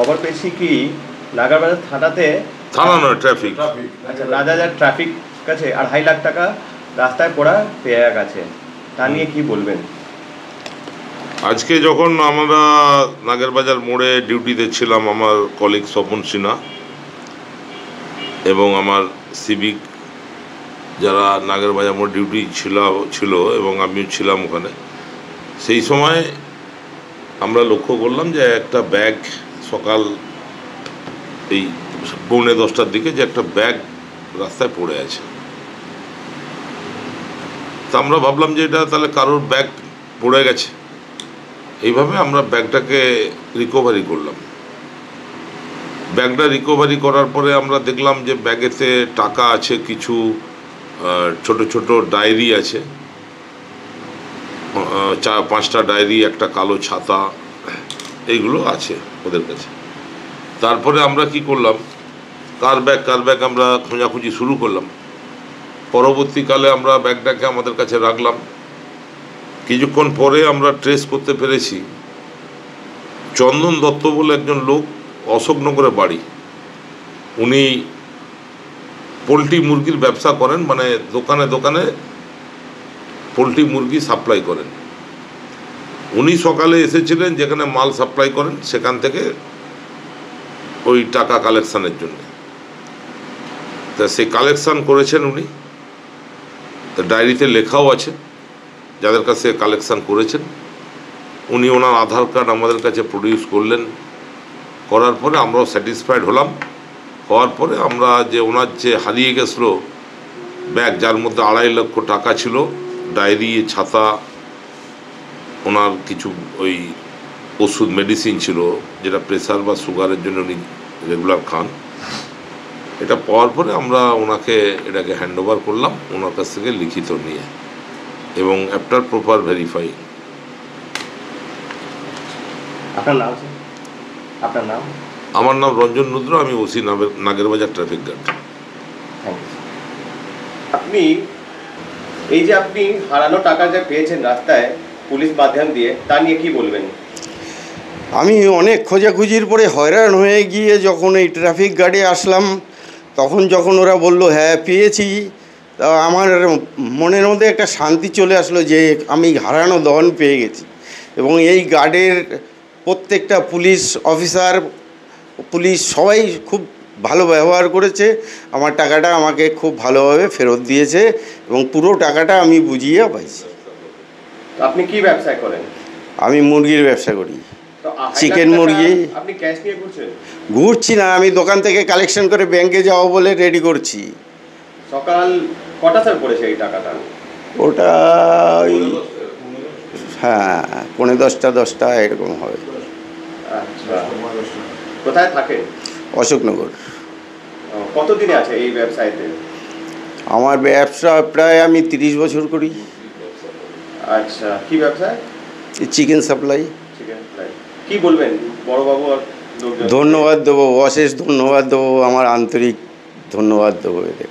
খবর পেয়েছি কি নাগারবাজার থানাতে থানা নয় ট্রাফিক আচ্ছা রাজারহাট ট্রাফিক কাছে 2.5 লাখ টাকা রাস্তায় পড়া পেয়ে গেছে, তা নিয়ে কি বলবেন? আজকে যখন আমরা নাগেরবাজার মোড়ে ডিউটিতে ছিলাম, আমার কলিগ স্বপন সিনহা এবং আমার সিভিক যারা নাগেরবাজার মোড় ডিউটি ছিল এবং আমিও ছিলাম ওখানে, সেই সময় আমরা লক্ষ্য করলাম যে একটা ব্যাগ সকাল এই 9:45টার দিকে যে একটা ব্যাগ রাস্তায় পড়ে আছে। তা আমরা ভাবলাম যে এটা তাহলে কারোর ব্যাগ পড়ে গেছে। এইভাবে আমরা ব্যাগটাকে রিকভারি করলাম। ব্যাগটা রিকভারি করার পরে আমরা দেখলাম যে ব্যাগেতে টাকা আছে, কিছু ছোট ছোট ডায়েরি আছে, 4-5টা ডায়েরি, একটা কালো ছাতা, এইগুলো আছে ওদের কাছে। তারপরে আমরা কি করলাম, কার ব্যাগ আমরা খোঁজাখুঁজি শুরু করলাম। পরবর্তীকালে আমরা ব্যাগটাকে আমাদের কাছে রাখলাম। কিছুক্ষণ পরে আমরা ট্রেস করতে পেরেছি চন্দন দত্ত বলে একজন লোক, অশোকনগরে বাড়ি। উনি পোলট্রি মুরগির ব্যবসা করেন, মানে দোকানে দোকানে পোলট্রি মুরগি সাপ্লাই করেন। উনি সকালে এসেছিলেন যেখানে মাল সাপ্লাই করেন, সেখান থেকে ওই টাকা কালেকশানের জন্য। তা সেই কালেকশান করেছেন উনি, তা ডায়েরিতে লেখাও আছে যাদের কাছে কালেকশান করেছেন। উনি ওনার আধার কার্ড আমাদের কাছে প্রডিউস করলেন। করার পরে আমরাও স্যাটিসফাইড হলাম। হওয়ার পরে আমরা যে ওনার যে হারিয়ে গেছিলো ব্যাগ, যার মধ্যে 2.5 লক্ষ টাকা ছিল, ডায়েরি, ছাতা, ওনার কিছু ওই ওষুধ মেডিসিন ছিল যেটা প্রেশার বা সুগারের জন্য উনি রেগুলার খান, এটা পাওয়ার পরে আমরা ওনাকে এটাকে হ্যান্ড ওভার করলাম ওনার কাছ থেকে লিখিত নিয়ে, এবং আফটার প্রপার ভেরিফাই। আপনার নাম? আপনার নাম? আমার নাম রঞ্জন রুদ্র, আমি ওসি নাগেরবাজার ট্রাফিক গার্ড। আপনি এই যে আপনি হারানো টাকা যে পেয়েছেন রাস্তায় পুলিশ মাধ্যম দিয়ে, তা নিয়ে কি বলবেন? আমি অনেক খোঁজাখুঁজির পরে হয়রান হয়ে গিয়ে যখন এই ট্রাফিক গার্ডে আসলাম, তখন যখন ওরা বলল হ্যাঁ পেয়েছি, তা আমার মনের মধ্যে একটা শান্তি চলে আসলো যে আমি হারানো ধন পেয়ে গেছি। এবং এই গার্ডের প্রত্যেকটা পুলিশ অফিসার, পুলিশ সবাই খুব ভালো ব্যবহার করেছে। আমার টাকাটা আমাকে খুব ভালোভাবে ফেরত দিয়েছে এবং পুরো টাকাটা আমি বুঝিয়ে পাইছি। আপনি কি ব্যবসা করেন? আমি মুরগির ব্যবসা করি, চিকেন মুরগি। আপনি ক্যাশ নিয়ে ঘুরছেন? ঘুরছি না, আমি দোকান থেকে কালেকশন করে ব্যাংকে যাবো বলে রেডি করছি। সকাল কটা স্যার পড়েছে এই টাকাটা? ওটা ওই হ্যাঁ 10:45 এরকম হবে। আচ্ছা, কোথায় থাকে? অশোকনগর। কতদিনে আছে এই ব্যবসায়তে? আমার ব্যবসা প্রায় আমি 30 বছর করি। আচ্ছা, কি ব্যবসা? Chicken supply. Chicken supply. কি বলবেন বড়বাবু আর লোকজন? ধন্যবাদ দেবো, অশেষ ধন্যবাদ দেবো, আমার আন্তরিক ধন্যবাদ দেবো এদের।